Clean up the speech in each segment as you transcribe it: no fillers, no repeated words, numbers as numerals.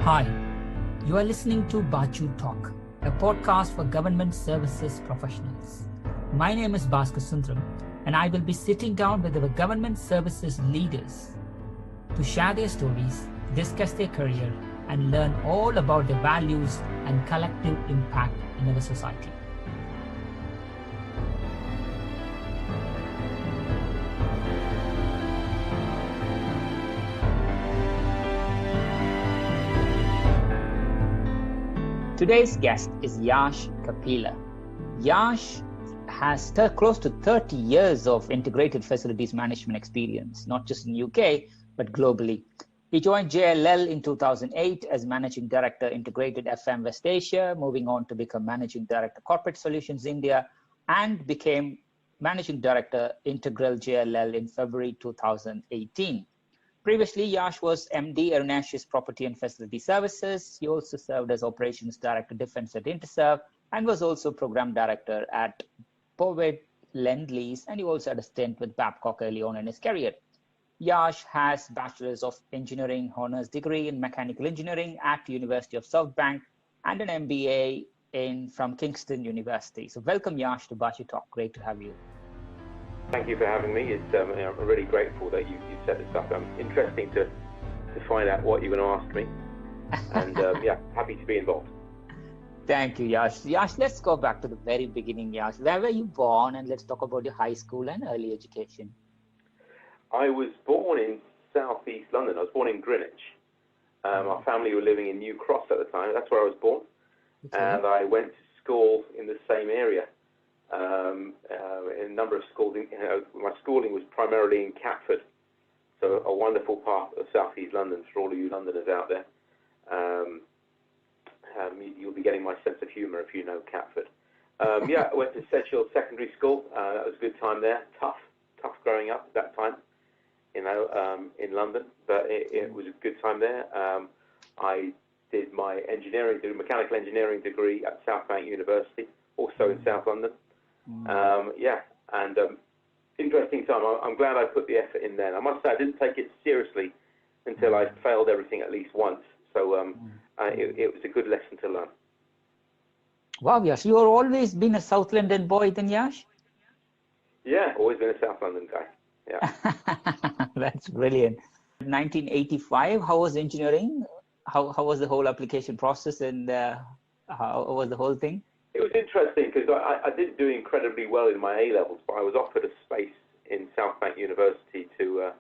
Hi, you are listening to Baachu Talk, a podcast for government services professionals. My name is Bhaskar, and I will be sitting down with our government services leaders to share their stories, discuss their career, and learn all about their values and collective impact in our society. Today's guest is Yash Kapila. Yash has close to 30 years of integrated facilities management experience, not just in UK, but globally. He joined JLL in 2008 as Managing Director, Integrated FM West Asia, moving on to become Managing Director, Corporate Solutions India, and became Managing Director, Integral JLL in February 2018. Previously, Yash was MD, Erinaceous Property and Facility Services. He also served as Operations Director, Defense at Interserve, and was also Program Director at Bovid Lendlease, and he also had a stint with Babcock early on in his career. Yash has Bachelor's of Engineering Honours degree in Mechanical Engineering at University of South Bank and an MBA from Kingston University. So welcome, Yash, to Baachu Talk. Great to have you. Thank you for having me. It's I'm really grateful that you set this up. Interesting to find out what you're going to ask me. And yeah, happy to be involved. Thank you, Yash. Yash, let's go back to the very beginning, Yash. Where were you born? And let's talk about your high school and early education. I was born in southeast London. I was born in Greenwich. Our family were living in New Cross at the time. That's where I was born. Okay. And I went to school in the same area. In a number of schools. My schooling was primarily in Catford, so a wonderful part of southeast London for all of you Londoners out there. You'll be getting my sense of humour if you know Catford. Yeah, I went to Sedgefield Secondary School. That was a good time there. Tough growing up at that time, in London, but it was a good time there. I did my mechanical engineering degree at South Bank University, also in South London. Yeah, and interesting time. I'm glad I put the effort in then. I must say I didn't take it seriously until I failed everything at least once. So it was a good lesson to learn. Wow, Yash, you have always been a South London boy then, Yash? Yeah, always been a South London guy. Yeah. That's brilliant. 1985, how was engineering? How was the whole application process, and how was the whole thing? It was interesting because I didn't do incredibly well in my A-levels, but I was offered a space in South Bank University to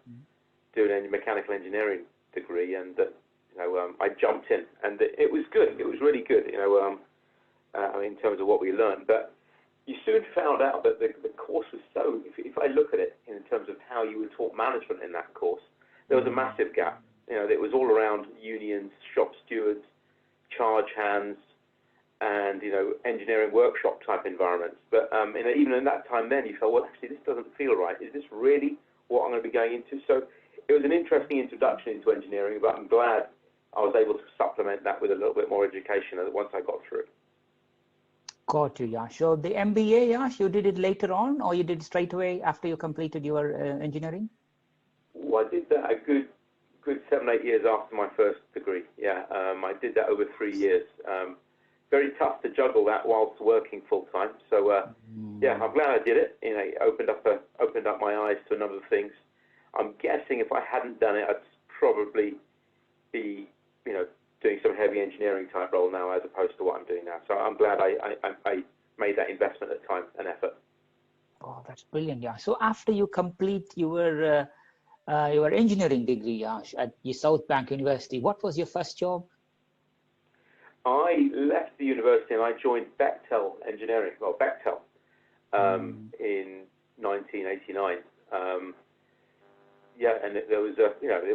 do a mechanical engineering degree, and I jumped in, and it was good. It was really good, in terms of what we learned. But you soon found out that the course was so, if I look at it in terms of how you were taught management in that course, there was a massive gap. It was all around unions, shop stewards, charge hands, and engineering workshop type environments. But even in that time then you felt, well, actually this doesn't feel right. Is this really what I'm going to be going into? So it was an interesting introduction into engineering, but I'm glad I was able to supplement that with a little bit more education once I got through. Got you, Yash. So the MBA, Yash, you did it later on, or you did it straight away after you completed your engineering? Well, I did that a good 7-8 years after my first degree. Yeah, I did that over 3 years. Very tough to juggle that whilst working full time. So yeah, I'm glad I did it. It opened up my eyes to a number of things. I'm guessing if I hadn't done it, I'd probably be doing some heavy engineering type role now as opposed to what I'm doing now. So I'm glad I made that investment of time and effort. Oh, that's brilliant, yeah. So after you complete your engineering degree, Yash, at your South Bank University, what was your first job? I left the university and I joined Bechtel Engineering, Bechtel, in 1989. Yeah, and there was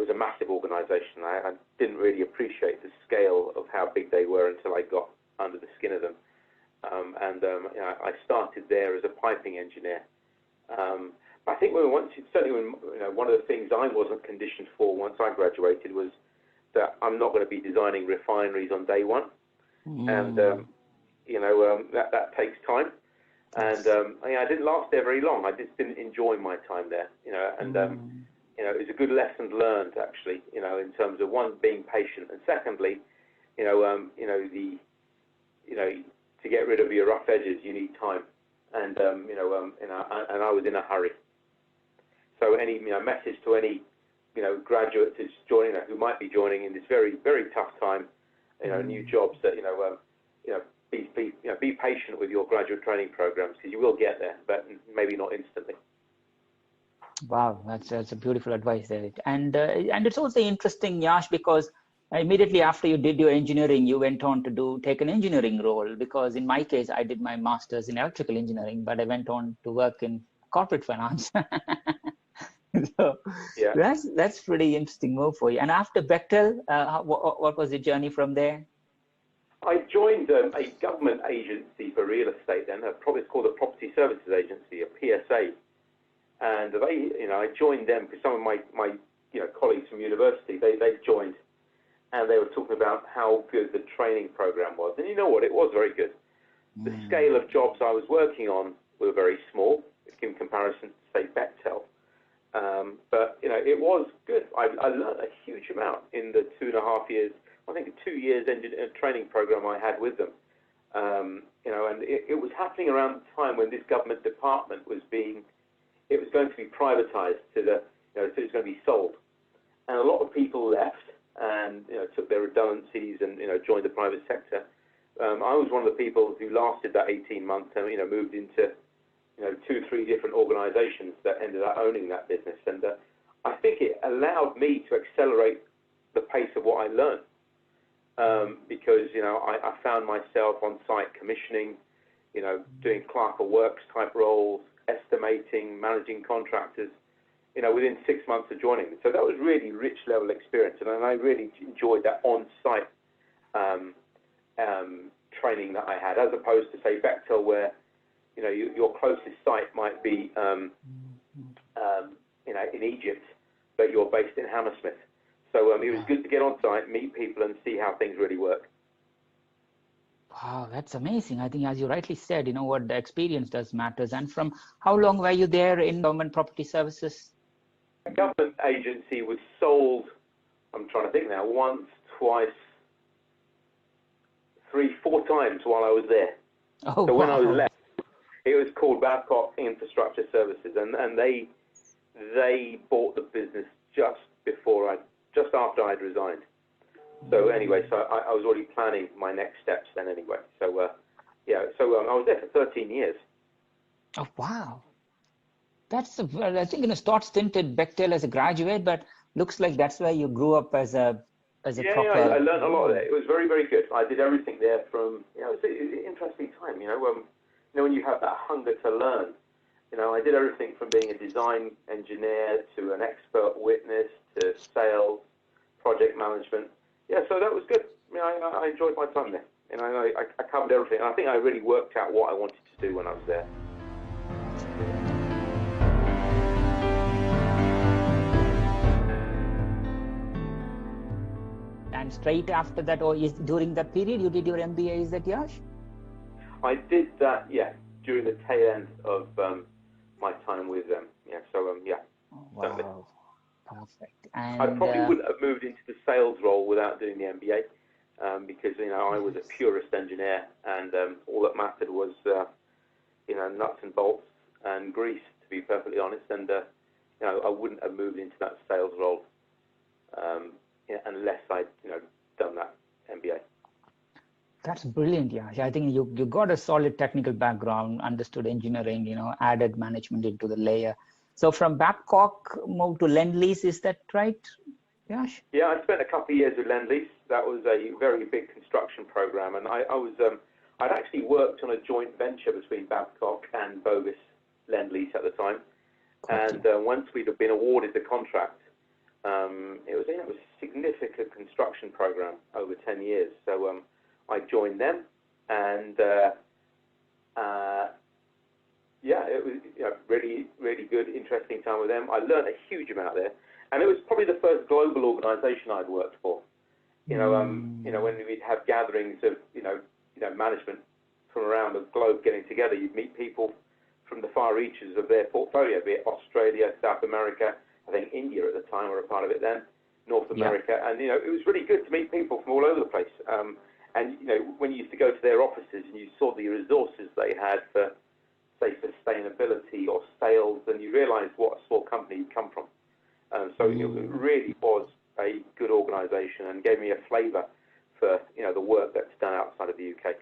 a massive organisation. I didn't really appreciate the scale of how big they were until I got under the skin of them. I started there as a piping engineer. I think one of the things I wasn't conditioned for once I graduated was that I'm not going to be designing refineries on day one. And that takes time, and I didn't last there very long. I just didn't enjoy my time there, and it was a good lesson learned actually, in terms of one, being patient, and secondly, to get rid of your rough edges, you need time, and and I was in a hurry. So any message to any graduates who's joining, who might be joining in this very, very tough time, new jobs, that be patient with your graduate training programs, because you will get there, but maybe not instantly. Wow, that's a beautiful advice there. And it's also interesting, Yash, because immediately after you did your engineering, you went on to take an engineering role, because in my case, I did my master's in electrical engineering, but I went on to work in corporate finance. So yeah, that's pretty interesting move for you. And after Bechtel, what was the journey from there? I joined a government agency for real estate then. It's called a Property Services Agency, a PSA. And I joined them because some of my colleagues from university, they joined, and they were talking about how good the training program was. And you know what? It was very good. The scale of jobs I was working on were very small in comparison to, say, Bechtel. But it was good. I learned a huge amount in the 2.5 years, I think 2 years training program I had with them. And it was happening around the time when this government department was going to be privatized so it was going to be sold. And a lot of people left and took their redundancies and joined the private sector. I was one of the people who lasted that 18 months and moved into 2-3 different organizations that ended up owning that business. And I think it allowed me to accelerate the pace of what I learned, because I found myself on site commissioning, doing clerk of works type roles, estimating, managing contractors, within 6 months of joining them. So that was really rich level experience, and I really enjoyed that on-site training that I had, as opposed to, say, Bechtel, where your closest site might be in Egypt, but you're based in Hammersmith. So it was good to get on site, meet people, and see how things really work. Wow, that's amazing. I think, as you rightly said, what the experience does matters. And from how long were you there in government property services? The government agency was sold, I'm trying to think now, once, twice, 3, 4 times while I was there. Oh, so wow. When I was left, it was called Babcock Infrastructure Services, and they bought the business just after I'd resigned. So anyway, so I was already planning my next steps then anyway. So I was there for 13 years. Oh, wow. That's I think start stint at Bechtel as a graduate, but looks like that's where you grew up as a proper. Yeah, I learned a lot there. It was very, very good. I did everything there from it was an interesting time. When you have that hunger to learn. I did everything from being a design engineer to an expert witness to sales, project management. Yeah, so that was good. I enjoyed my time there. I covered everything. And I think I really worked out what I wanted to do when I was there. And straight after that, or during that period, you did your MBA, is that Yash? I did that, yeah, during the tail end of my time with them. Yeah, so yeah. Oh, wow, certainly. Perfect. And I probably wouldn't have moved into the sales role without doing the MBA, because I was a purist engineer, and all that mattered was nuts and bolts and grease, to be perfectly honest. And I wouldn't have moved into that sales role unless I'd done that MBA. That's brilliant, Yash. I think you got a solid technical background, understood engineering, added management into the layer. So from Babcock, moved to Lendlease, is that right, Yash? Yeah, I spent a couple of years with Lendlease. That was a very big construction program, and I'd actually worked on a joint venture between Babcock and Bovid Lendlease at the time. And once we'd been awarded the contract, it was a significant construction program over 10 years. So I joined them, and it was really, really good, interesting time with them. I learned a huge amount there, and it was probably the first global organisation I'd worked for. When we'd have gatherings of management from around the globe getting together, you'd meet people from the far reaches of their portfolio, be it Australia, South America, I think India at the time were a part of it then, North America, and it was really good to meet people from all over the place. And when you used to go to their offices and you saw the resources they had for, say, sustainability or sales, and you realised what a small company you'd come from. So it really was a good organisation and gave me a flavour for the work that's done outside of the UK.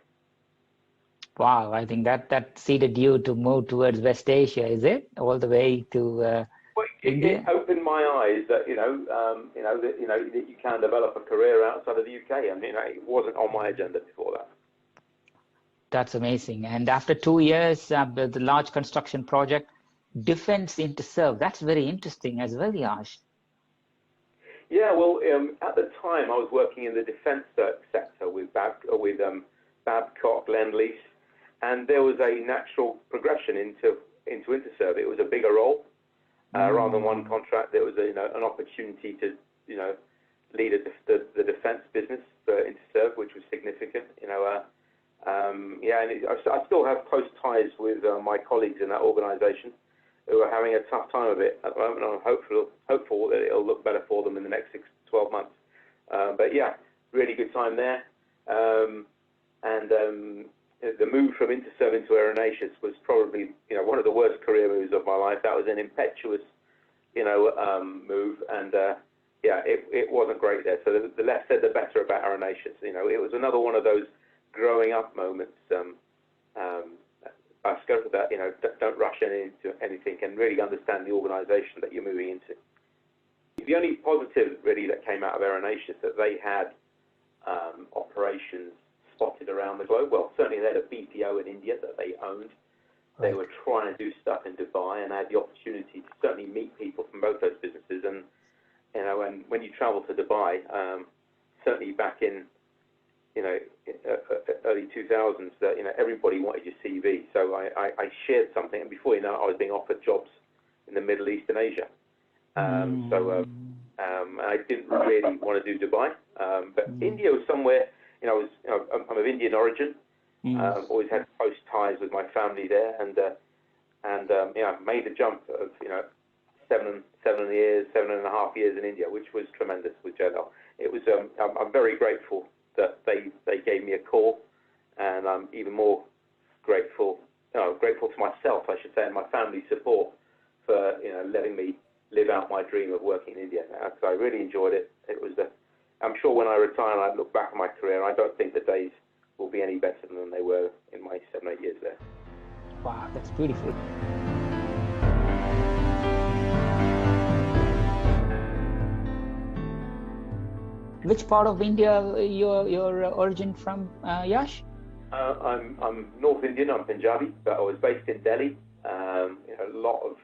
Wow, I think that seeded you to move towards West Asia, is it? All the way to India? It opened my eyes that that you can develop a career outside of the UK, and it wasn't on my agenda before that. That's amazing. And after 2 years, the large construction project, defense interserve, that's very interesting as well, Yash. Yeah, well, at the time I was working in the defence sector with Babcock, Lendlease, and there was a natural progression into interserve. It was a bigger role. Rather than one contract, there was an opportunity to lead the defence business for interserve, which was significant. And I still have close ties with my colleagues in that organisation who are having a tough time of it at the moment. I'm hopeful that it'll look better for them in the next 6 to 12 months. But yeah, really good time there. The move from interserve into Erinaceous was probably one of the worst career moves of my life. That was an impetuous move, and it wasn't great there. So the less said the better about Erinaceous. It was another one of those growing up moments. I scope of that, don't rush into anything and really understand the organisation that you're moving into. The only positive really that came out of Erinaceous that they had operations spotted around the globe. Well, certainly they had a BPO in India that they owned. They were trying to do stuff in Dubai, and I had the opportunity to certainly meet people from both those businesses. And and when you travel to Dubai, certainly back in early 2000s, that everybody wanted your CV. So I shared something, and before you know it, I was being offered jobs in the Middle East and Asia. I didn't really want to do Dubai, but India was somewhere. I'm of Indian origin. Always had close ties with my family there, and made the jump of 7.5 years in India, which was tremendous with JLL. It was. I'm very grateful that they gave me a call, and I'm even more grateful to myself, I should say, and my family's support for letting me live out my dream of working in India. So I really enjoyed it. It was. I'm sure when I retire and I look back at my career, I don't think the days will be any better than they were in my 7 or 8 years there. Wow, that's beautiful. Which part of India your origin from, Yash? I'm North Indian. I'm Punjabi, but I was based in Delhi. A lot of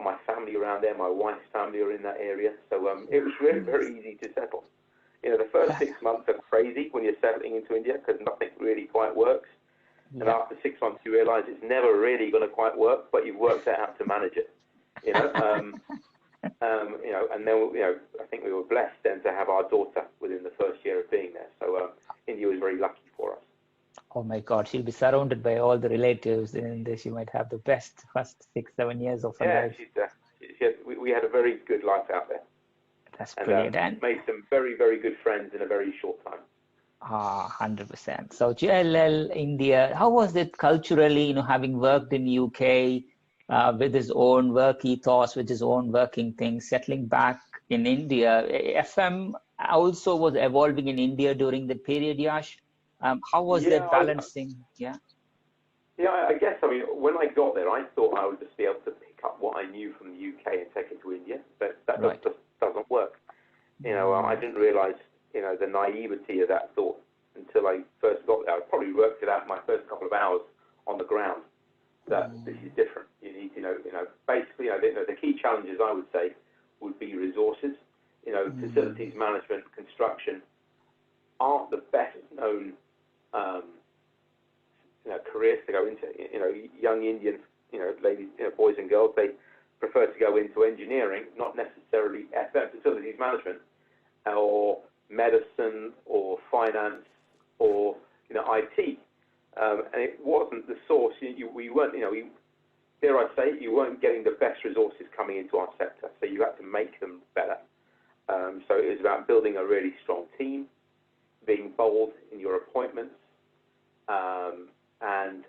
my family around there. My wife's family are in that area, so it was really very easy to settle. The first 6 months are crazy when you're settling into India because nothing really quite works. Yeah. And after 6 months, you realise it's never really going to quite work, but you've worked out how to manage it. And then I think we were blessed then to have our daughter within the first year of being there. So India was very lucky for us. Oh my God, she'll be surrounded by all the relatives, and she might have the best first 6-7 years of her life. We had a very good life out there. That's brilliant. And made some very, very good friends in a very short time. 100%. So JLL India, how was it culturally, having worked in UK with his own work ethos, with his own working things, settling back in India? FM also was evolving in India during the period, Yash. How was that balancing? Yeah, I guess, when I got there, I thought I would just be able to pick up what I knew from the UK and take it to India, but that just doesn't work. I didn't realise, the naivety of that thought until I first got there. I probably worked it out in my first couple of hours on the ground, that this is different. You need to basically, the key challenges, I would say, would be resources. Facilities management, construction aren't the best known careers to go into. Young Indian, ladies, boys and girls, they prefer to go into engineering, not necessarily FM, facilities management, or medicine, or finance, or IT. And it wasn't the source. We weren't, dare I say, you weren't getting the best resources coming into our sector. So you had to make them better. So it was about building a really strong team, being bold in your appointments, and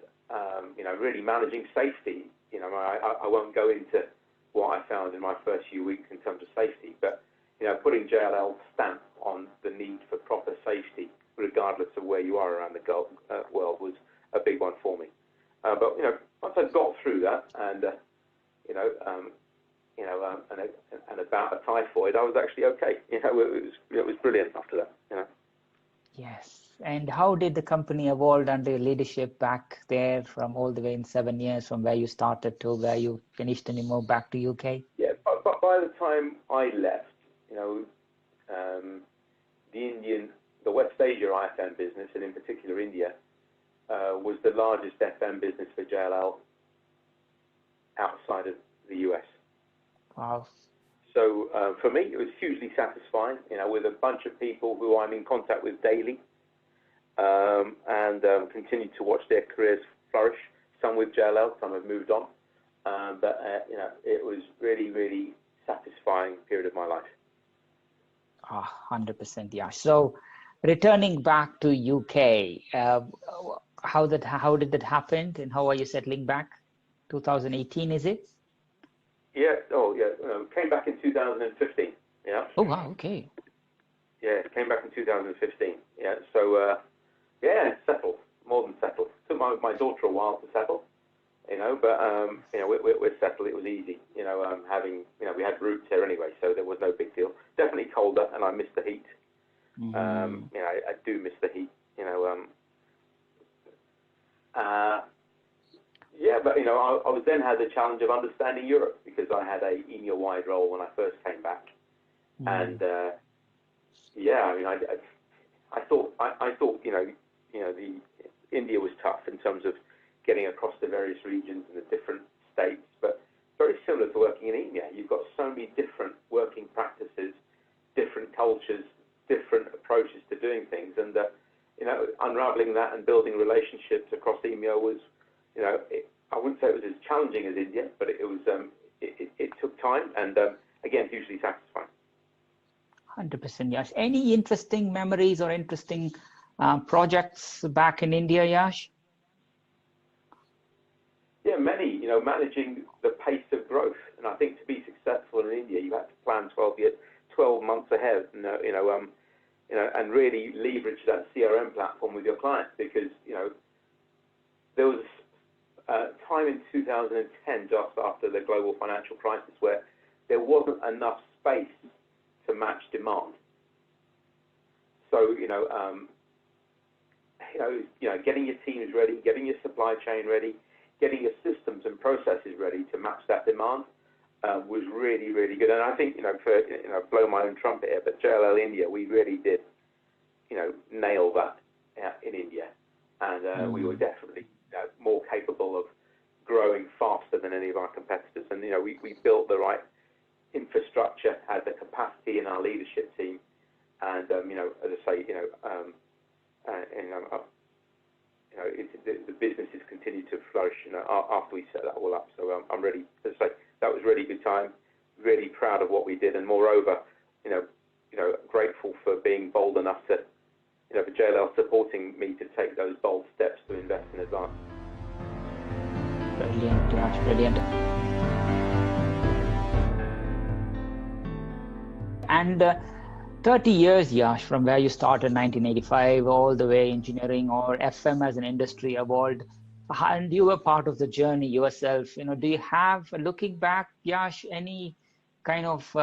really managing safety. I won't go into what I found in my first few weeks in terms of safety, but putting JLL's stamp on the need for proper safety, regardless of where you are around the world, was a big one for me. But once I got through that, and and about a typhoid, I was actually okay. It was brilliant after that. Yes. And how did the company evolve under your leadership back there, from all the way in 7 years, from where you started to where you finished and you moved back to UK? Yeah, but by the time I left, the West Asia IFM business, and in particular India, was the largest FM business for JLL outside of the US. Wow. So for me, it was hugely satisfying, with a bunch of people who I'm in contact with daily, and continue to watch their careers flourish. Some with JLL, some have moved on, but it was really, really satisfying period of my life. 100%, yeah. So, returning back to UK, how did that happen, and how are you settling back? 2018, is it? Yeah. Oh, yeah. Came back in 2015. Yeah. Oh wow. Okay. Yeah, came back in 2015. Yeah. So, settled, more than settled. Took my daughter a while to settle, but we're settled. It was easy, having we had roots here anyway, so there was no big deal. Definitely colder, and I miss the heat. Mm-hmm. I do miss the heat. But I was then had the challenge of understanding Europe, because I had a EMEA-wide role when I first came back, and I thought the India was tough in terms of getting across the various regions and the different states, but very similar to working in EMEA. You've got so many different working practices, different cultures, different approaches to doing things, and unraveling that and building relationships across EMEA was, I wouldn't say it was as challenging as India, but it was it took time, and again, hugely satisfying. 100%, Yash. Any interesting memories or interesting projects back in India, Yash? Yeah, many. Managing the pace of growth, and I think to be successful in India, you have to plan 12 months ahead, and really leverage that CRM platform with your clients, because there was a time in 2010, just after the global financial crisis, where there wasn't enough space to match demand. So getting your teams ready, getting your supply chain ready, getting your systems and processes ready to match that demand was really, really good. And I think blow my own trumpet here, but JLL India, we really did nail that in India, and we were definitely more capable of growing faster than any of our competitors. And we built the right infrastructure, had the capacity in our leadership team, and as I say, the businesses continue to flourish after we set that all up. So I'm really, as I say, that was really good time. Really proud of what we did, and moreover, grateful for being bold enough to, for JLL supporting me to take those bold steps to invest in advance. Brilliant, Yash, brilliant. And 30 years, Yash, from where you started in 1985, all the way engineering or FM as an industry evolved, and you were part of the journey yourself. Do you have, looking back, Yash, any kind of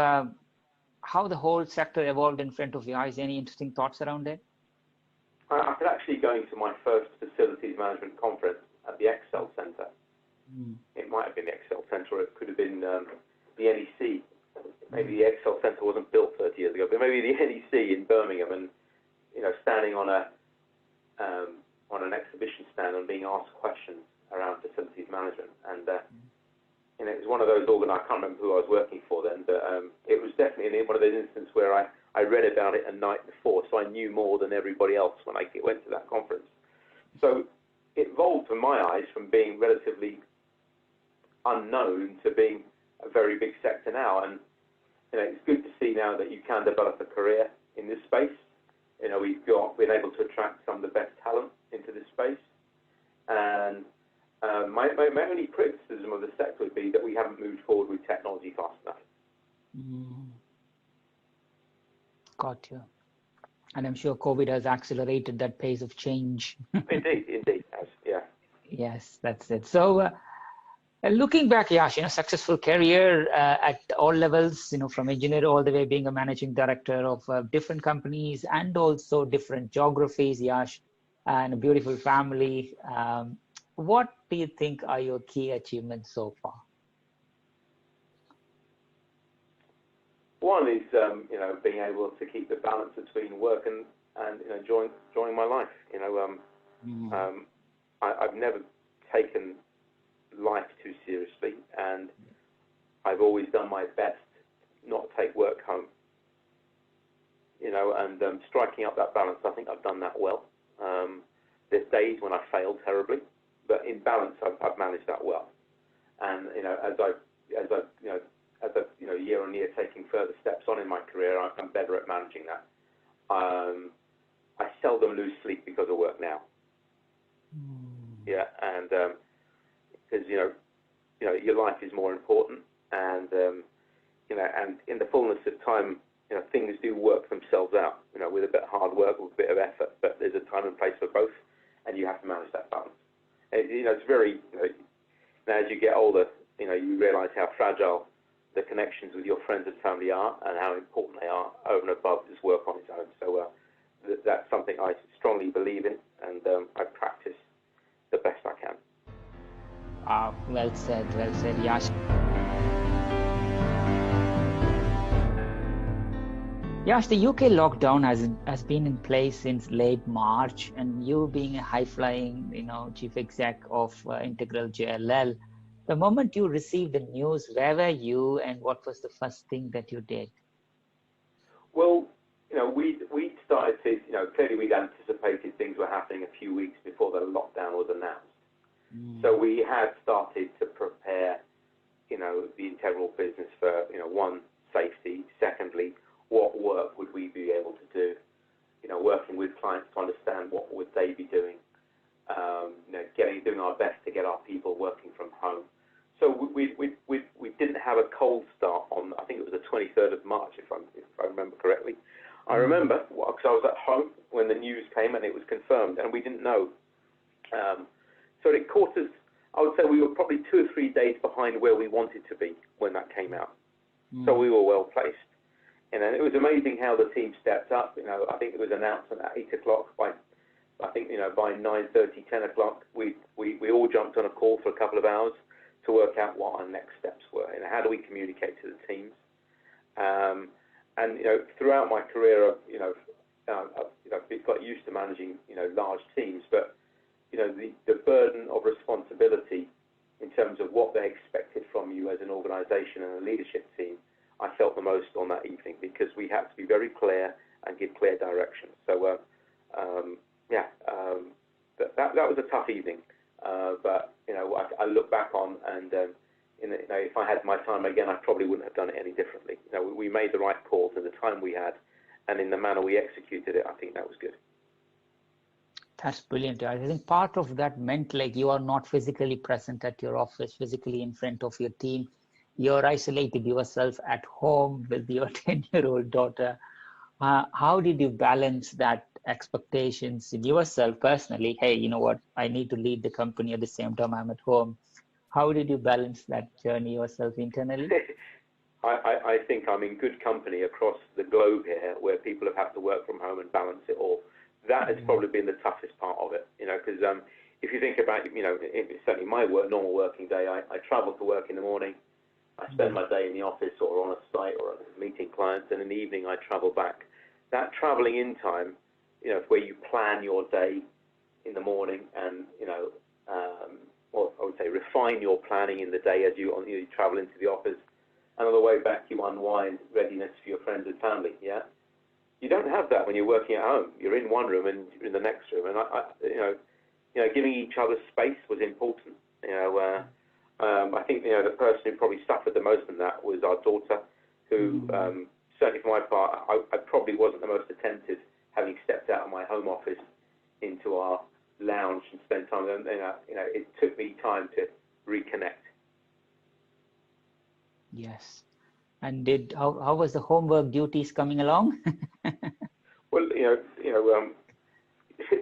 how the whole sector evolved in front of your eyes? Any interesting thoughts around it? I could actually going to my first facilities management conference at the Excel Centre. It might have been the Excel Centre, or it could have been the NEC. Maybe the Excel Centre wasn't built 30 years ago, but maybe the NEC in Birmingham, and standing on an exhibition stand and being asked questions around facilities management, and it was one of those I can't remember who I was working for then, but it was definitely one of those instances where I read about it a night before, so I knew more than everybody else when I went to that conference. So it evolved, in my eyes, from being relatively unknown to being a very big sector now. And it's good to see now that you can develop a career in this space. We've been able to attract some of the best talent into this space. And my only criticism of the sector would be that we haven't moved forward with technology fast enough. Got you. And I'm sure COVID has accelerated that pace of change. Indeed, has, yeah. Yes, that's it. So looking back, Yash, successful career at all levels, from engineer all the way being a managing director of different companies and also different geographies, Yash, and a beautiful family. What do you think are your key achievements so far? One is, being able to keep the balance between work and enjoying my life. I've never taken life too seriously, and I've always done my best not to take work home. And striking up that balance, I think I've done that well. There's days when I fail terribly, but in balance, I've managed that well. And as I've year on year taking further steps on in my career, I'm better at managing that. I seldom lose sleep because of work now. Yeah, and because your life is more important, and and in the fullness of time, things do work themselves out. With a bit of hard work, with a bit of effort, but there's a time and place for both, and you have to manage that balance. And, it's very. As you get older, you realise how fragile the connections with your friends and family are, and how important they are over and above just work on its own. So that's something I strongly believe in, and I practice the best I can. Well said, Yash. Yash, the UK lockdown has been in place since late March, and you being a high-flying, chief exec of Integral JLL, the moment you received the news, where were you, and what was the first thing that you did? Well, we started to, clearly we'd anticipated things were happening a few weeks before the lockdown was announced. So we had started to prepare, the integral business for, one, safety. Secondly, what work would we be able to do? Working with clients to understand what would they be doing. Doing our best to get our people working from home. So we didn't have a cold start on, I think it was the 23rd of March, if I remember correctly. I remember, because I was at home when the news came and it was confirmed, and we didn't know. So it caught us, I would say we were probably 2 or 3 days behind where we wanted to be when that came out. So we were well placed. And it was amazing how the team stepped up. I think it was announced at 8 o'clock. By 9:30, 10 o'clock, we all jumped on a call for a couple of hours to work out what our next steps were. How do we communicate to the teams? And throughout my career, I've got used to managing large teams, but the burden of responsibility in terms of what they expected from you as an organisation and a leadership team, I felt the most on that evening, because we had to be very clear and give clear direction. So that was a tough evening, but I look back on, and if I had my time again, I probably wouldn't have done it any differently. We made the right calls in the time we had, and in the manner we executed it. I think that was good. That's brilliant. I think part of that meant like you are not physically present at your office, physically in front of your team. You're isolated yourself at home with your 10-year-old daughter. How did you balance that expectations in yourself personally? Hey, you know what? I need to lead the company at the same time I'm at home. How did you balance that journey yourself internally? I think I'm in good company across the globe here, where people have had to work from home and balance it all. That has probably been the toughest part of it, because if you think about, certainly my normal working day, I travel to work in the morning, I spend my day in the office or on a site or meeting clients, and in the evening I travel back. That traveling in time, where you plan your day in the morning and, or I would say refine your planning in the day as you travel into the office, and on the way back you unwind, readiness for your friends and family, yeah? You don't have that when you're working at home. You're in one room and you're in the next room, and giving each other space was important. I think the person who probably suffered the most in that was our daughter, who Certainly for my part, I probably wasn't the most attentive, having stepped out of my home office into our lounge and spent time. It took me time to reconnect. Yes. And how was the homework duties coming along? Well,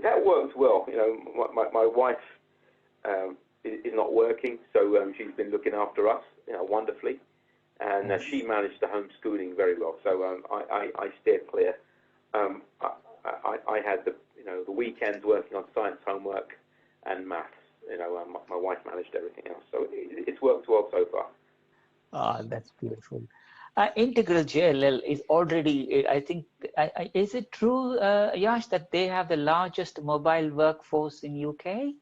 that worked well. My wife is not working, so she's been looking after us, wonderfully, and she managed the homeschooling very well. So I steered clear. I had the weekends working on science homework and maths. My wife managed everything else, so it's worked well so far. Ah, that's beautiful. Integral JLL is already, I think, is it true, Yash, that they have the largest mobile workforce in UK?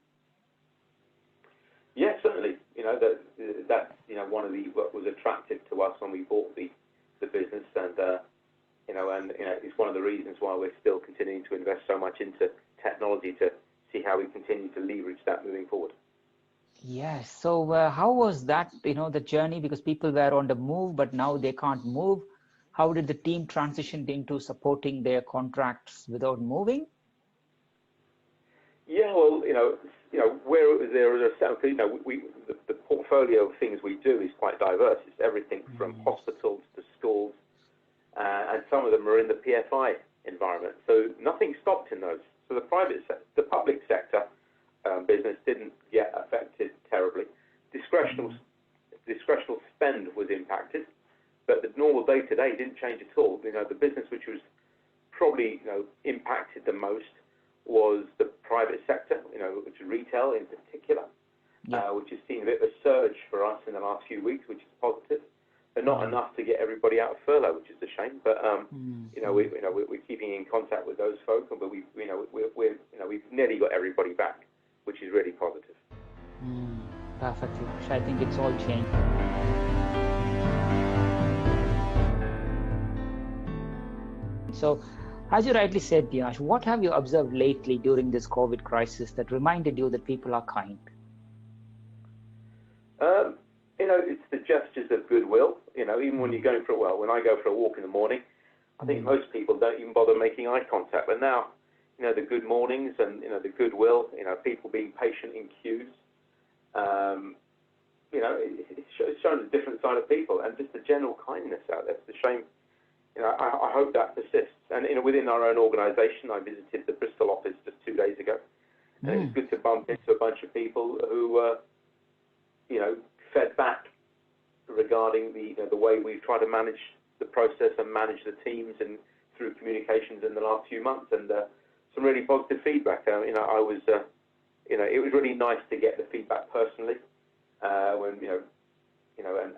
Yes, certainly. That's one of what was attractive to us when we bought the business, and it's one of the reasons why we're still continuing to invest so much into technology to see how we continue to leverage that moving forward. Yes. So how was that, the journey? Because people were on the move, but now they can't move. How did the team transition into supporting their contracts without moving? Yeah, well, where there is the portfolio of things we do is quite diverse. It's everything from hospitals to schools, and some of them are in the PFI environment. So nothing stopped in those. So the public sector business didn't get affected terribly. Discretional spend was impacted, but the normal day-to-day didn't change at all. The business which was probably impacted the most was the private sector, which is retail in particular, which has seen a bit of a surge for us in the last few weeks, which is positive, but not enough to get everybody out of furlough, which is a shame. But we're keeping in contact with those folk, but we've nearly got everybody back, which is really positive. Perfectly. I think it's all changed. So, as you rightly said, Yash, what have you observed lately during this COVID crisis that reminded you that people are kind? It's the gestures of goodwill. Even when you're going for when I go for a walk in the morning, I think most people don't even bother making eye contact. But now, the good mornings and the goodwill, people being patient in queues. It's shown a different side of people, and just the general kindness out there. It's a shame. I hope that persists. And within our own organisation, I visited the Bristol office just 2 days ago, and it was good to bump into a bunch of people who, fed back regarding the way we've tried to manage the process and manage the teams and through communications in the last few months, and some really positive feedback. It was really nice to get the feedback personally, when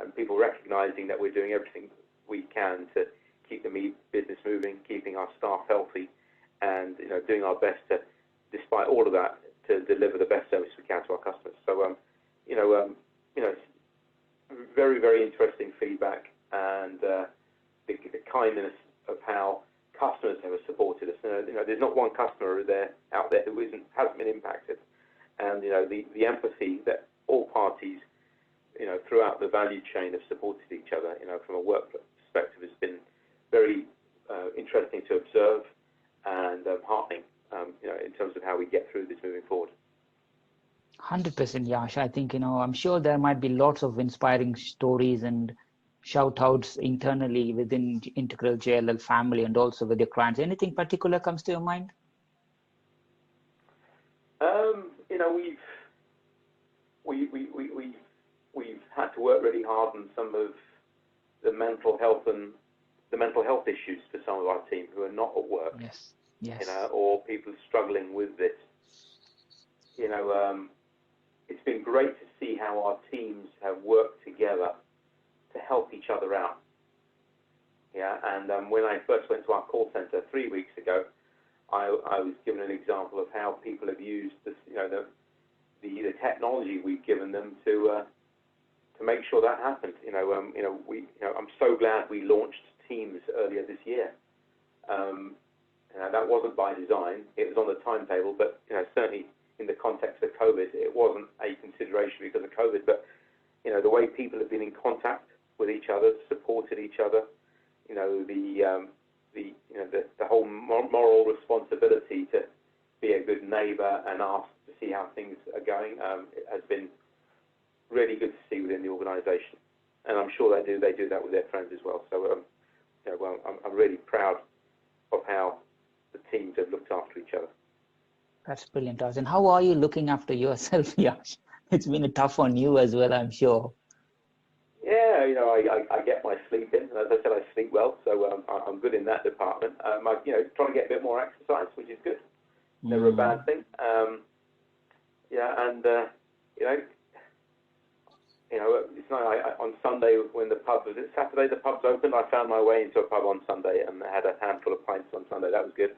and people recognising that we're doing everything we can to keep the business moving, keeping our staff healthy, and doing our best to, despite all of that, to deliver the best service we can to our customers. So very, very interesting feedback, and the kindness of how customers have supported us. There's not one customer out there who hasn't been impacted, and the empathy that all parties throughout the value chain have supported each other. From a work perspective, has been very interesting to observe and heartening. In terms of how we get through this moving forward. 100%, Yash. I think, I'm sure there might be lots of inspiring stories and shout outs internally within Integral JLL family and also with your clients. Anything particular comes to your mind? We've had to work really hard on some of the mental health issues for some of our team who are not at work. Yes. Or people struggling with this. It's been great to see how our teams have worked together to help each other out. And when I first went to our call centre 3 weeks ago, I was given an example of how people have used this, the technology we've given them to make sure that happened. I'm so glad we launched Teams earlier this year. That wasn't by design; it was on the timetable. But certainly in the context of COVID, it wasn't a consideration because of COVID. But the way people have been in contact with each other, supported each other, the whole moral responsibility to be a good neighbour and ask to see how things are going. It has been really good to see within the organisation, and I'm sure they do that with their friends as well. So, I'm really proud of how the teams have looked after each other. That's brilliant, Yash. And how are you looking after yourself, Yash? It's been a tough on you as well, I'm sure. Yeah, I get my sleep in. As I said, I sleep well, so I'm good in that department. Trying to get a bit more exercise, which is good. Never a bad thing. It's nice. On Sunday when Saturday the pubs opened, I found my way into a pub on Sunday and had a handful of pints on Sunday. That was good.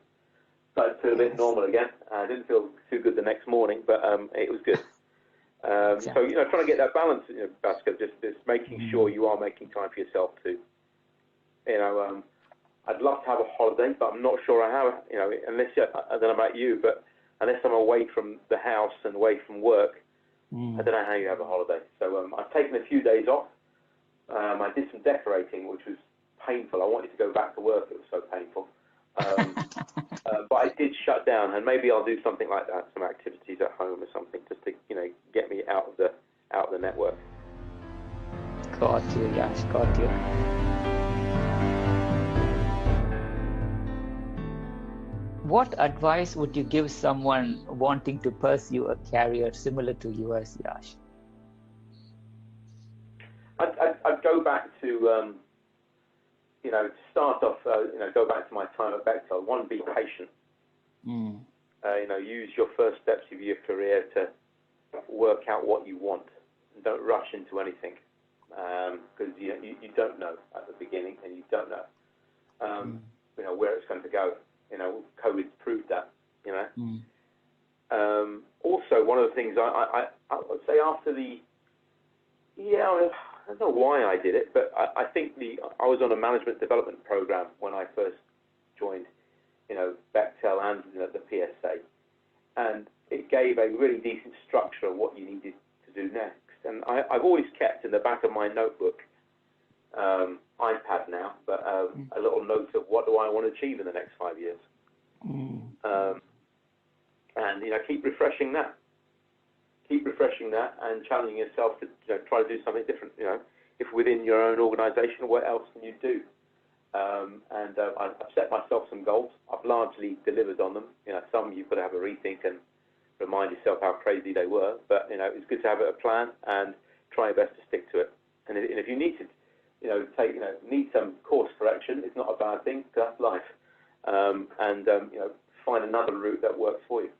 Started to feel a bit normal again. I didn't feel too good the next morning, but it was good. So trying to get that balance, Baachu, just making sure you are making time for yourself too. I'd love to have a holiday, but I'm not sure I have. Unless I don't know about you, but unless I'm away from the house and away from work, I don't know how you have a holiday. So I've taken a few days off. I did some decorating, which was painful. I wanted to go back to work. It was so painful. But I did shut down, and maybe I'll do something like that, some activities at home or something, just to get me out of the network. Got you, Yash. Got you. What advice would you give someone wanting to pursue a career similar to yours, Yash? I'd go back to to start off, go back to my time at Bechtel. One, be patient. Use your first steps of your career to work out what you want. And don't rush into anything, because you don't know at the beginning, and you don't know, where it's going to go. COVID proved that. Also, one of the things I would say after I don't know why I did it, but I think I was on a management development program when I first joined, Bechtel and the PSA, and it gave a really decent structure of what you needed to do next. And I've always kept in the back of my notebook, iPad now, but a little note of what do I want to achieve in the next 5 years, and keep refreshing that. Keep refreshing that and challenging yourself to try to do something different. If within your own organisation, what else can you do? I've set myself some goals. I've largely delivered on them. Some you've got to have a rethink and remind yourself how crazy they were. But it's good to have a plan and try your best to stick to it. And if you need to, need some course correction, it's not a bad thing. That's life. Find another route that works for you.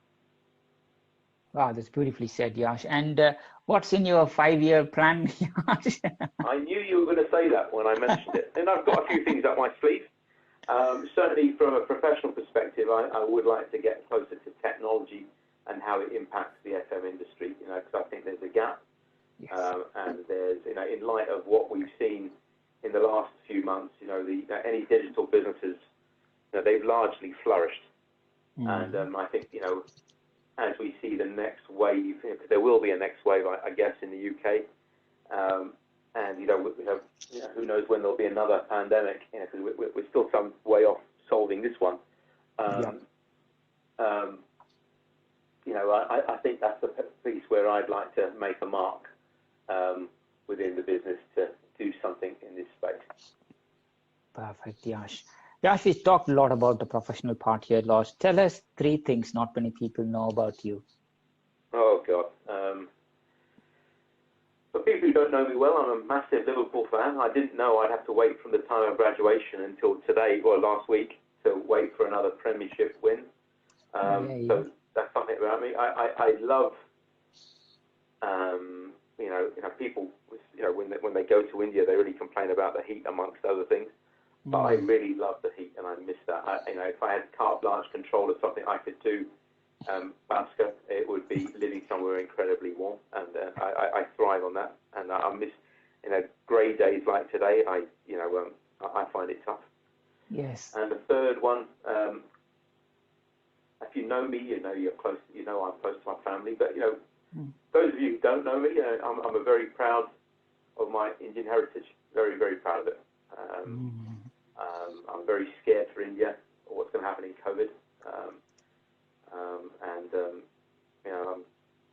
Wow, that's beautifully said, Yash. And what's in your 5-year plan, Yash? I knew you were going to say that when I mentioned it. And I've got a few things up my sleeve. Certainly from a professional perspective, I would like to get closer to technology and how it impacts the FM industry, because I think there's a gap. Yes. And there's, in light of what we've seen in the last few months, any digital businesses, they've largely flourished. And I think, as we see the next wave, because there will be a next wave, I guess, in the UK, and who knows when there'll be another pandemic? Because we're still some way off solving this one. I think that's the piece where I'd like to make a mark within the business to do something in this space. Perfect, Yash. Yash, we talked a lot about the professional part here, Yash. Tell us 3 things not many people know about you. Oh, God. For people who don't know me well, I'm a massive Liverpool fan. I didn't know I'd have to wait from the time of graduation until today, or last week, to wait for another Premiership win. So that's something about me. I love, people, when they go to India, they really complain about the heat, amongst other things. But I really love the heat, and I miss that. If I had carte blanche control of something I could do, Baachu, it would be living somewhere incredibly warm, and I thrive on that. And I miss, grey days like today. I find it tough. Yes. And the third one, if you know me, you're close. I'm close to my family. But those of you who don't know me, I'm a very proud of my Indian heritage. Very, very proud of it. very scared for India or what's going to happen in COVID.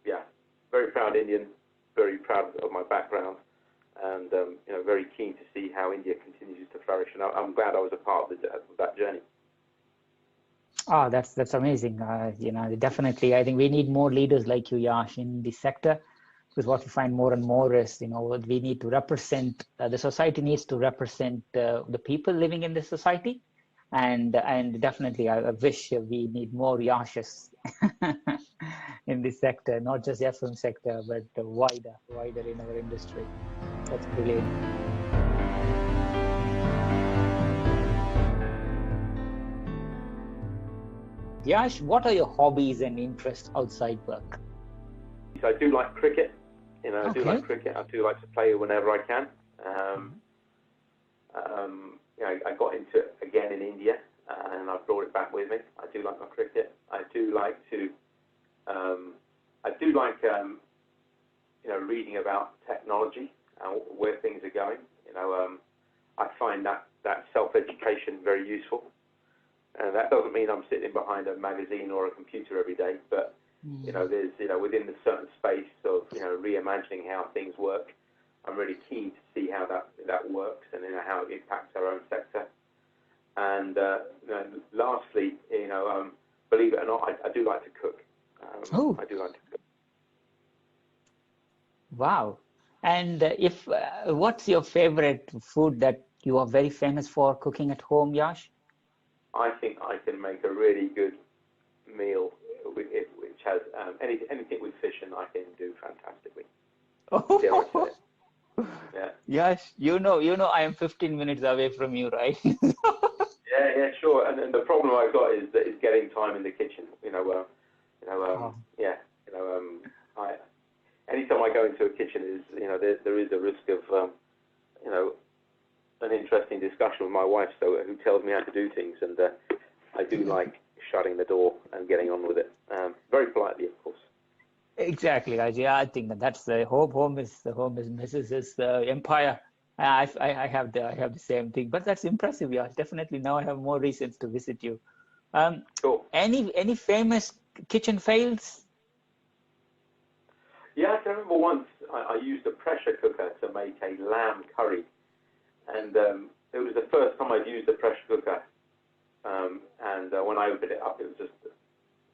Yeah, very proud Indian, very proud of my background, and very keen to see how India continues to flourish. And I'm glad I was a part of that journey. Oh, that's amazing. Definitely, I think we need more leaders like you, Yash, in the sector, because what we find more and more is, we need to represent, the society needs to represent the people living in the society. And definitely, I wish we need more Yashes in this sector, not just the FM sector, but wider in our industry. That's brilliant. Yash, what are your hobbies and interests outside work? So I do like cricket. I Okay. do like cricket. I do like to play whenever I can. I got into it again in India, and I brought it back with me. I do like my cricket. I do like reading about technology and where things are going. I find that self-education very useful. And that doesn't mean I'm sitting behind a magazine or a computer every day, but there's within the certain space of reimagining how things work. I'm really keen to see how that works and how it impacts our own sector. And lastly, believe it or not, I do like to cook. I do like to cook. Wow. And what's your favorite food that you are very famous for cooking at home, Yash? I think I can make a really good meal which has anything with fish, and I can do fantastically. Dare I say it? Yeah. Yash, I am 15 minutes away from you, right? Yeah, sure. And the problem I've got is getting time in the kitchen. Anytime I go into a kitchen, there is a risk of an interesting discussion with my wife, who tells me how to do things, and I do like shutting the door and getting on with it, very politely, of course. Exactly, yeah, I think that's the home is Mrs.'s empire. I have the same thing, but that's impressive, yeah. Definitely, now I have more reasons to visit you. Cool. Any famous kitchen fails? Yeah, I can remember once I used a pressure cooker to make a lamb curry, and it was the first time I'd used a pressure cooker. And when I opened it up, it was just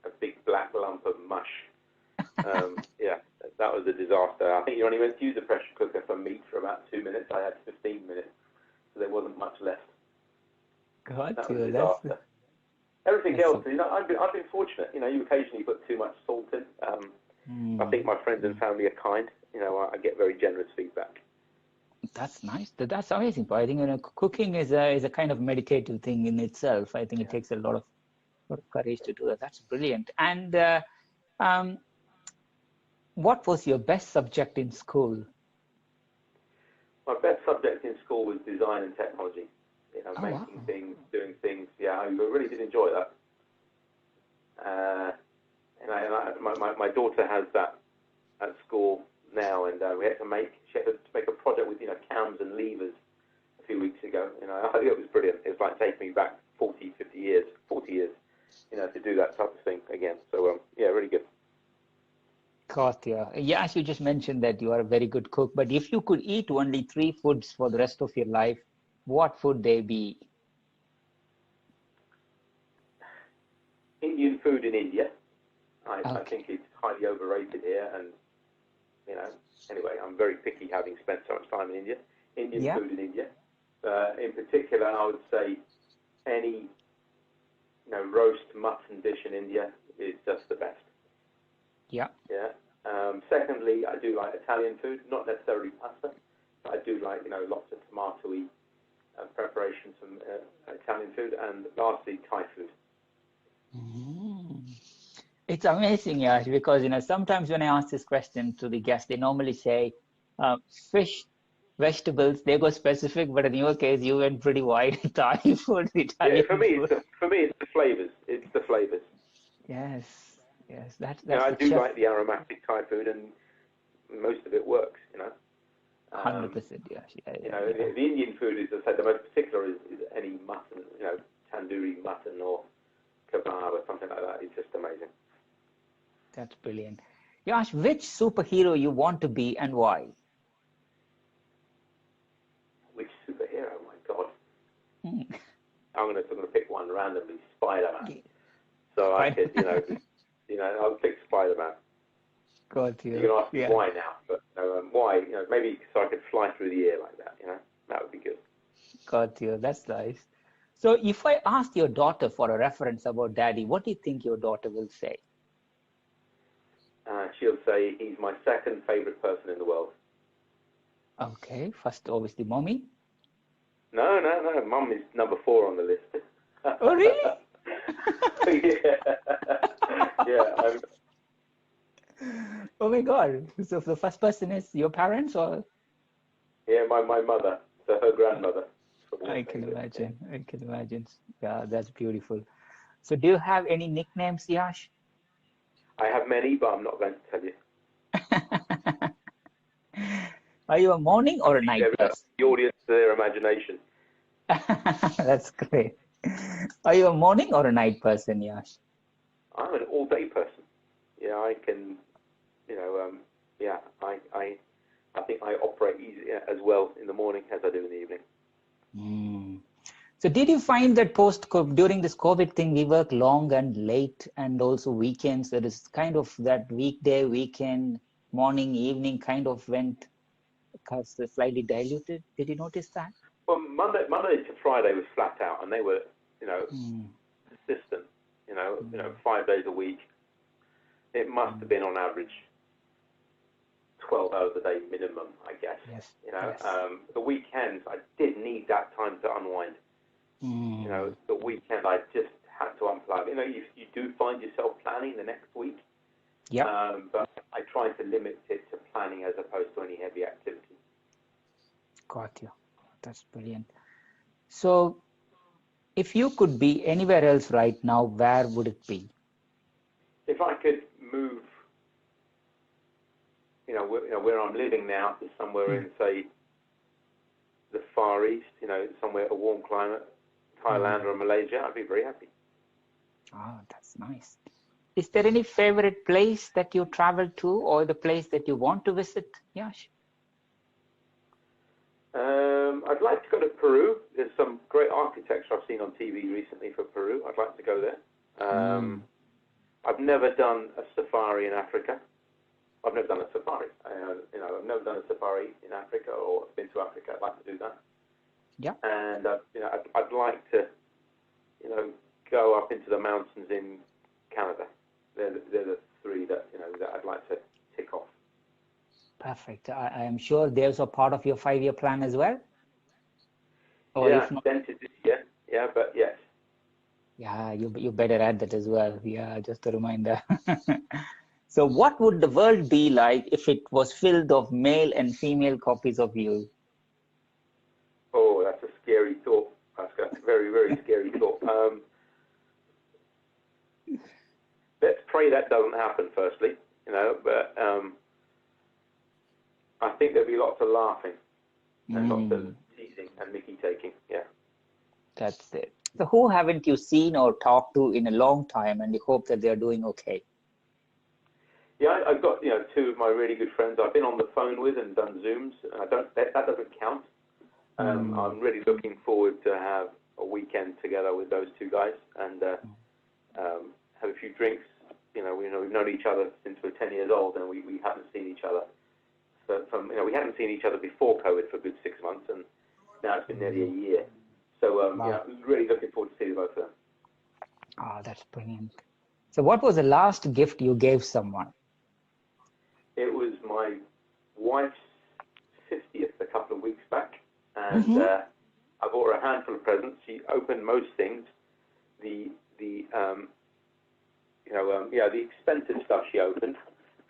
a big black lump of mush. Yeah, that was a disaster. I think you're only meant to use a pressure cooker for meat for about 2 minutes. I had 15 minutes, so there wasn't much left. God, that was a disaster. Everything else, I've been fortunate. You occasionally put too much salt in. I think my friends and family are kind. I get very generous feedback. That's nice. That's amazing. But I think cooking is a kind of meditative thing in itself. I think it takes a lot of courage to do that. That's brilliant. And what was your best subject in school? My best subject in school was design and technology. Making things, doing things. Yeah, I really did enjoy that. My daughter has that at school now, and she had to make a project with cams and levers a few weeks ago. I think it was brilliant. It was like taking me back 40 years, to do that type of thing again. So yeah, really good. Got you. Yeah, as you just mentioned that you are a very good cook, but if you could eat only 3 foods for the rest of your life, what would they be? Indian food in India. I think it's highly overrated here, and anyway, I'm very picky, having spent so much time in India. Indian food in India, in particular, I would say any roast mutton dish in India is just the best. Yeah. Secondly, I do like Italian food, not necessarily pasta, but I do like lots of tomatoey preparations from Italian food, and lastly, Thai food. It's amazing, Yash, because sometimes when I ask this question to the guests, they normally say fish, vegetables. They go specific, but in your case, you went pretty wide. Thai food, Italian food. For me, it's the flavors. It's the flavors. Yes, that's. I do like the aromatic Thai food, and most of it works. 100%, yes. The Indian food is, as I said, the most particular is any mutton, Yash, which superhero you want to be and why? Which superhero? Oh my God. Hmm. I'm gonna pick one randomly. Spider-Man. So I could, I'll pick Spider-Man. Got you. You can ask me why now, but why? Maybe so I could fly through the air like that. That would be good. Got you. That's nice. So if I asked your daughter for a reference about daddy, what do you think your daughter will say? She'll say he's my second favorite person in the world. Okay. First, obviously, mommy. No. Mum is number 4 on the list. Oh, really? Yeah. Oh my God. So the first person is your parents or? Yeah, my mother. So her grandmother. I can imagine. I can imagine. Yeah, that's beautiful. So do you have any nicknames, Yash? I have many, but I'm not going to tell you. Are you a morning or a night person? The audience to their imagination. That's great. Are you a morning or a night person, Yash? I'm an all-day person. Yeah, I can, I think I operate easy as well in the morning as I do in the evening. So did you find that during this COVID thing, we work long and late and also weekends? There is kind of that weekday, weekend, morning, evening kind of went slightly diluted. Did you notice that? Well, Monday to Friday was flat out, and they were, persistent. 5 days a week. It must have been on average 12 hours a day minimum, I guess. Yes. The weekends, I did need that time to unwind. The weekend, I just had to unplug. You do find yourself planning the next week. Yeah. But I try to limit it to planning as opposed to any heavy activity. Got you. That's brilliant. So if you could be anywhere else right now, where would it be? If I could move, where I'm living now to somewhere in, say, the Far East, somewhere a warm climate, Thailand or Malaysia, I'd be very happy. Oh, that's nice. Is there any favorite place that you traveled to or the place that you want to visit, Yash? I'd like to go to Peru. There's some great architecture I've seen on TV recently for Peru. I'd like to go there. I've never done a safari in Africa. I've never done a safari. I've never done a safari in Africa or been to Africa. I'd like to do that. Yeah. And I'd like to, go up into the mountains in Canada. They're the 3 that that I'd like to tick off. Perfect. I am sure there's a part of your 5-year plan as well. Or yeah, if not, dented this year. Yeah, but yes. Yeah, you better add that as well. Yeah, just a reminder. So what would the world be like if it was filled of male and female copies of you? Oh, that's a scary thought. That's a very, very scary thought. Let's pray that doesn't happen, firstly, but I think there'll be lots of laughing and lots of teasing and mickey taking, yeah. That's it. So who haven't you seen or talked to in a long time and you hope that they're doing okay? Yeah, I've got 2 of my really good friends I've been on the phone with and done Zooms. That doesn't count. I'm really looking forward to have a weekend together with those 2 guys and have a few drinks. We've known each other since we're 10 years old, and we haven't seen each other. So we hadn't seen each other before COVID for a good 6 months, and now it's been nearly a year. So Wow. I'm really looking forward to seeing both of them. Oh, that's brilliant. So what was the last gift you gave someone? It was my wife's 50th a couple of weeks back, and I bought her a handful of presents. She opened most things. The expensive stuff she opened.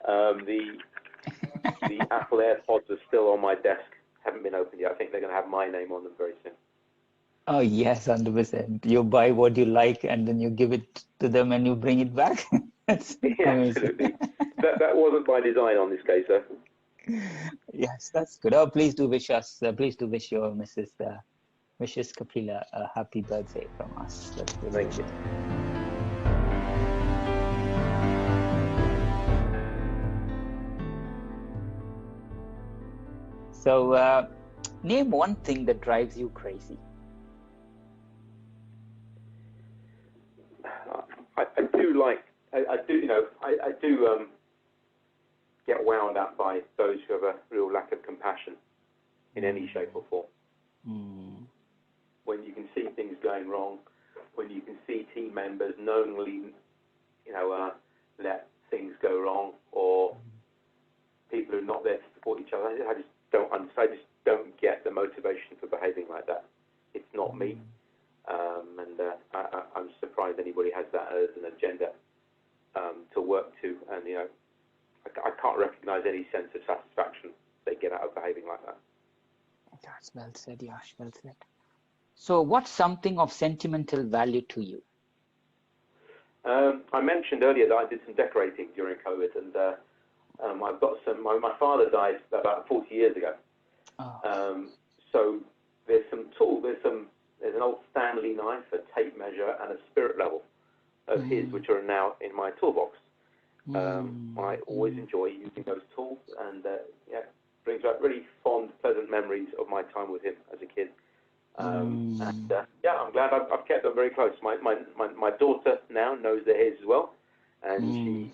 The Apple AirPods are still on my desk. Haven't been opened yet. I think they're going to have my name on them very soon. Oh, yes, 100%. You buy what you like and then you give it to them and you bring it back. That's Absolutely. That wasn't by design on this case, though. Yes, that's good. Oh, please do wish your Mrs. Kapila a happy birthday from us. That's really Thank you. So, name one thing that drives you crazy. I do get wound up by those who have a real lack of compassion in any shape or form. When you can see things going wrong, when you can see team members knowingly, let things go wrong, or people who are not there to support each other. I just don't get the motivation for behaving like that. It's not me, and I'm surprised anybody has that as an agenda to work to. And I can't recognise any sense of satisfaction they get out of behaving like that. That's well said, Yash. Well said. So, what's something of sentimental value to you? I mentioned earlier that I did some decorating during COVID, and I've got some. My father died about 40 years ago, so there's some tool. There's an old Stanley knife, a tape measure, and a spirit level of his, which are now in my toolbox. I always enjoy using those tools, and brings back really fond, pleasant memories of my time with him as a kid. I'm glad I've kept them very close. My daughter now knows they're his as well, and she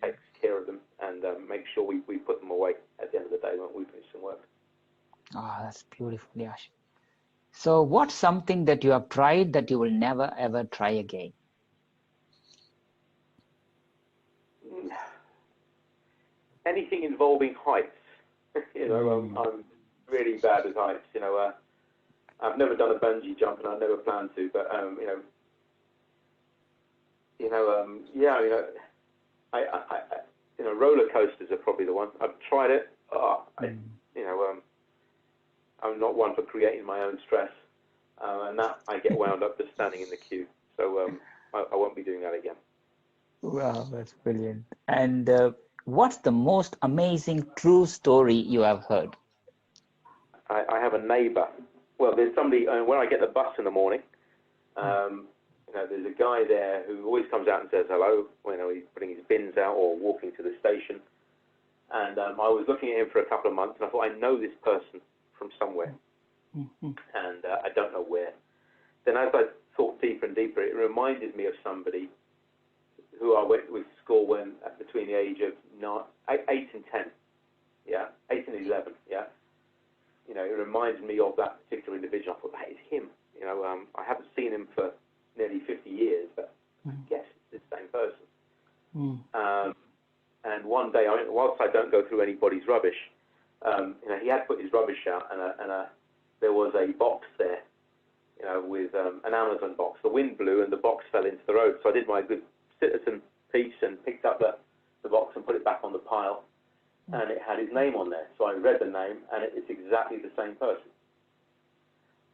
takes care of them and makes sure we put them away at the end of the day when we finish some work. That's beautiful, Yash. So, what's something that you have tried that you will never ever try again? Anything involving heights. I'm really bad with heights. I've never done a bungee jump, and I never plan to. But roller coasters are probably the one. I've tried it. I'm not one for creating my own stress, and that I get wound up just standing in the queue. So I won't be doing that again. Wow, that's brilliant. And what's the most amazing true story you have heard? I have a neighbour. Well, there's somebody, when I get the bus in the morning, there's a guy there who always comes out and says hello when he's putting his bins out or walking to the station. And I was looking at him for a couple of months, and I thought, I know this person from somewhere, and I don't know where. Then as I thought deeper and deeper, it reminded me of somebody who I went with school when between the age of 8 and 10, 8 and 11, it reminds me of that particular individual. I thought, that is him. I haven't seen him for nearly 50 years, but I guess it's the same person. And one day, whilst I don't go through anybody's rubbish, he had put his rubbish out, and there was a box there, with an Amazon box. The wind blew, and the box fell into the road. So I did my good citizen piece and picked up the box and put it back on the pile, and it had his name on there. So I read the name, and it's exactly the same person.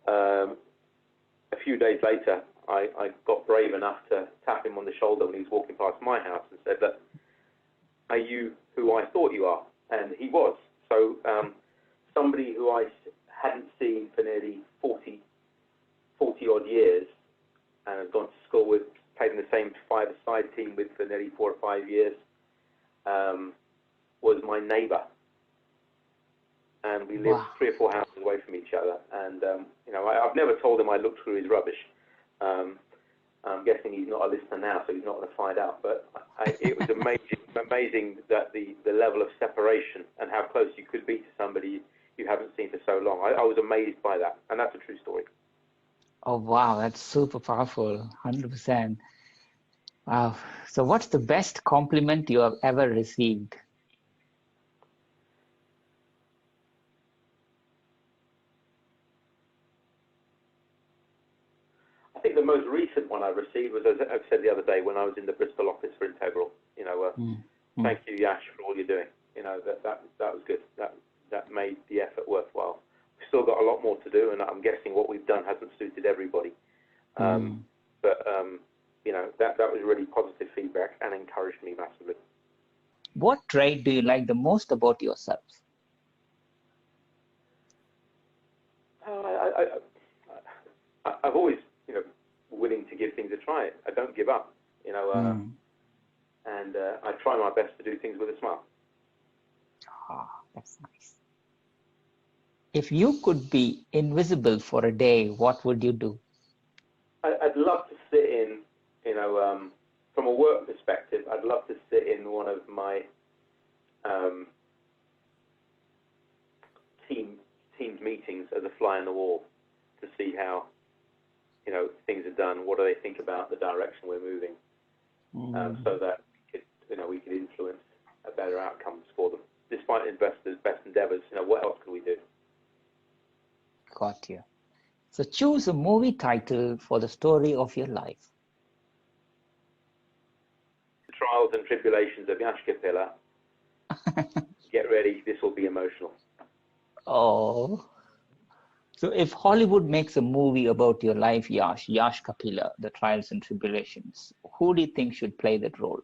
A few days later, I got brave enough to tap him on the shoulder when he was walking past my house and said, "Look, are you who I thought you are?" And he was. So somebody who I hadn't seen for nearly 40 odd years, and had gone to school with, played in the same five-a-side team with for nearly 4 or 5 years, was my neighbour. And we lived 3 or 4 houses away from each other. And, I've never told him I looked through his rubbish. I'm guessing he's not a listener now, so he's not going to find out. But it was amazing that the level of separation and how close you could be to somebody you haven't seen for so long. I was amazed by that. And that's a true story. Oh, wow. That's super powerful. 100%. Wow. So what's the best compliment you have ever received? I think the most recent one I received was, as I said the other day, when I was in the Bristol office for Integral. Thank you, Yash, for all you're doing. That was good. That made the effort worthwhile. We've still got a lot more to do, and I'm guessing what we've done hasn't suited everybody. But that was really positive feedback and encouraged me massively. What trait do you like the most about yourself? I've always, willing to give things a try. I don't give up, and I try my best to do things with a smile. Ah, that's nice. If you could be invisible for a day, what would you do? I'd love to sit in, from a work perspective, I'd love to sit in one of my team's meetings as a fly on the wall to see how, things are done. What do they think about the direction we're moving, so that we could influence a better outcomes for them. Despite investors' best endeavors, what else can we do? Got you. So choose a movie title for the story of your life. The Trials and Tribulations of Yash Kapila. Get ready, this will be emotional. Oh. So if Hollywood makes a movie about your life, Yash Kapila, The Trials and Tribulations, who do you think should play that role?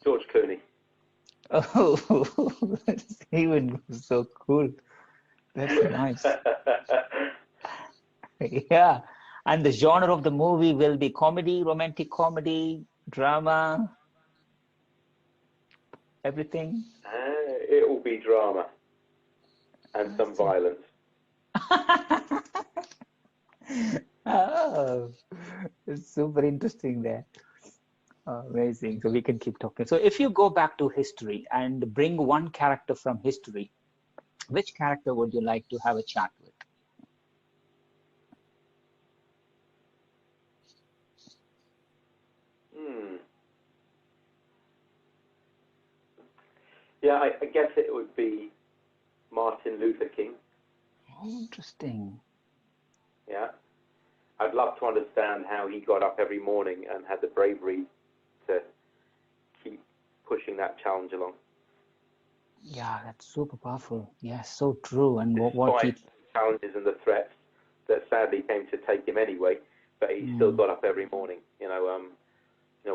George Clooney. Oh, that's even so cool. That's nice. Yeah. And the genre of the movie will be comedy, romantic comedy, drama, everything. It will be drama and some violence. Oh, it's super interesting there. Amazing. So we can keep talking. So if you go back to history and bring one character from history, which character would you like to have a chat with? Yeah, I guess it would be Martin Luther King. Interesting. Yeah. I'd love to understand how he got up every morning and had the bravery to keep pushing that challenge along. Yeah, that's super powerful. Yeah, so true. And Despite what he... the challenges and the threats that sadly came to take him anyway, but he still got up every morning.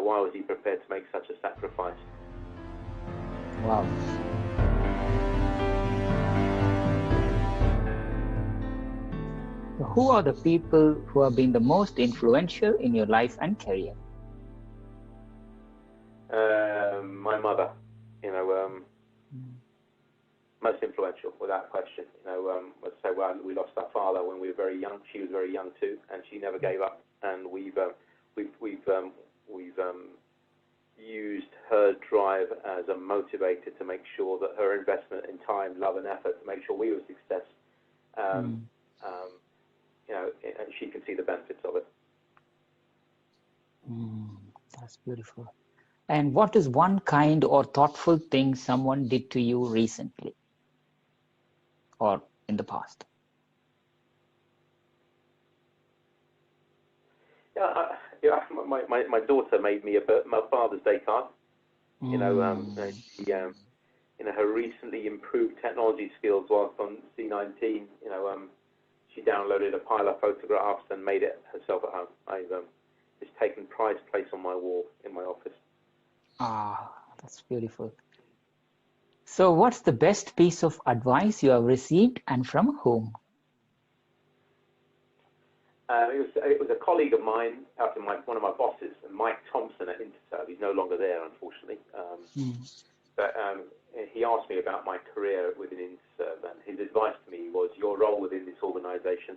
Why was he prepared to make such a sacrifice? Wow. So who are the people who have been the most influential in your life and career? My mother, most influential without question. Let's say, we lost our father when we were very young. She was very young too, and she never gave up. And we've used her drive as a motivator to make sure that her investment in time, love, and effort to make sure we were a success. And she can see the benefits of it. That's beautiful. And what is one kind or thoughtful thing someone did to you recently or in the past? My daughter made me my Father's Day card. Her recently improved technology skills whilst on C19. She downloaded a pile of photographs and made it herself at home. It's taken prized place on my wall in my office. That's beautiful. So what's the best piece of advice you have received and from whom? It was a colleague of mine, one of my bosses, Mike Thompson at Interserve. He's no longer there, unfortunately. But he asked me about my career within Interserve, and his advice to me was, your role within this organisation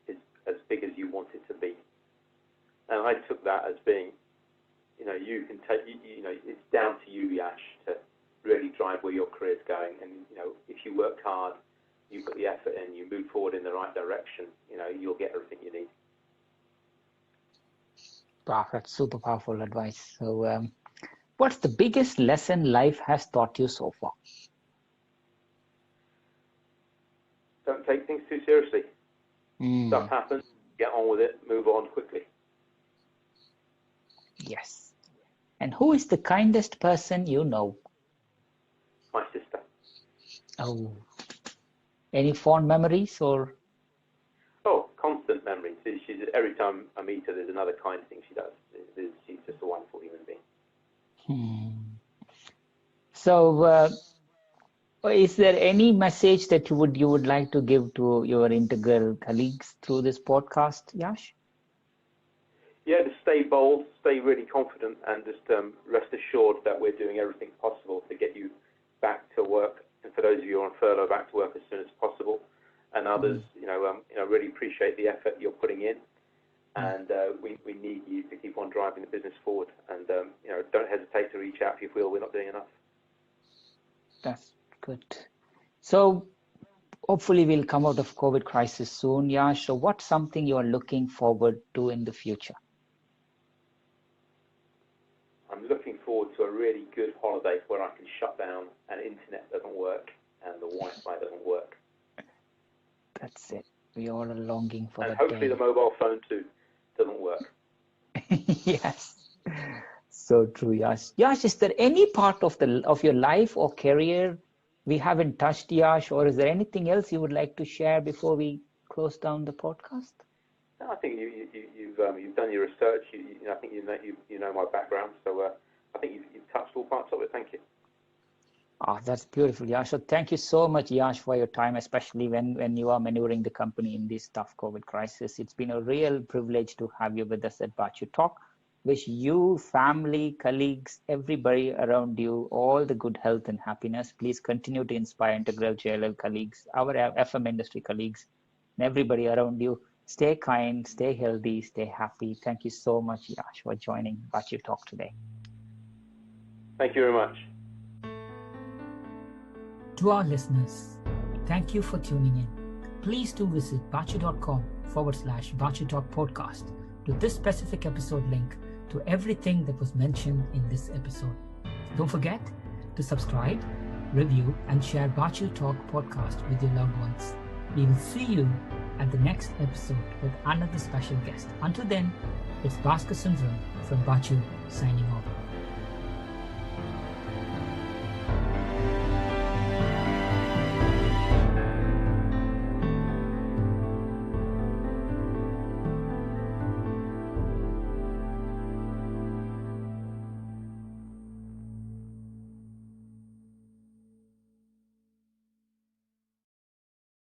is as big as you want it to be. And I took that as being, you can take, it's down to you, Yash, to really drive where your career's going. And, if you work hard, you put the effort in, you move forward in the right direction, you'll get everything you need. Wow, that's super powerful advice. So what's the biggest lesson life has taught you so far? Don't take things too seriously. Stuff happens, get on with it, move on quickly. Yes. And who is the kindest person you know? My sister. Oh. Any fond memories or? Oh, constant memories. She's every time I meet her, there's another kind thing she does. She's just a wonderful human being. So, is there any message that you would like to give to your integral colleagues through this podcast, Yash? Yeah, just stay bold, stay really confident, and just rest assured that we're doing everything possible to get you back to work and for those of you who are on furlough, back to work as soon as possible. And others, really appreciate the effort you're putting in. And we need you to keep on driving the business forward. And, don't hesitate to reach out if you feel we're not doing enough. That's good. So hopefully we'll come out of COVID crisis soon, Yash. So what's something you're looking forward to in the future? I'm looking forward to a really good holiday where I can shut down and internet doesn't work and the Wi-Fi doesn't work. That's it. We all are longing for that day. And hopefully the mobile phone too doesn't work. Yes. So true, Yash. Yash, is there any part of your life or career we haven't touched, Yash, or is there anything else you would like to share before we close down the podcast? No, I think you've done your research. I think you know my background, so I think you've touched all parts of it. Thank you. Oh, that's beautiful, Yash. So thank you so much, Yash, for your time, especially when you are maneuvering the company in this tough COVID crisis. It's been a real privilege to have you with us at Baachu Talk. Wish you, family, colleagues, everybody around you all the good health and happiness. Please continue to inspire Integral JLL colleagues, our FM industry colleagues, and everybody around you. Stay kind, stay healthy, stay happy. Thank you so much, Yash, for joining Baachu Talk today. Thank you very much. To our listeners, thank you for tuning in. Please do visit baachu.com/Baachu Talk podcast to this specific episode link to everything that was mentioned in this episode. Don't forget to subscribe, review, and share Baachu Talk podcast with your loved ones. We will see you at the next episode with another special guest. Until then, it's Bhaskar Sundram from Baachu signing off.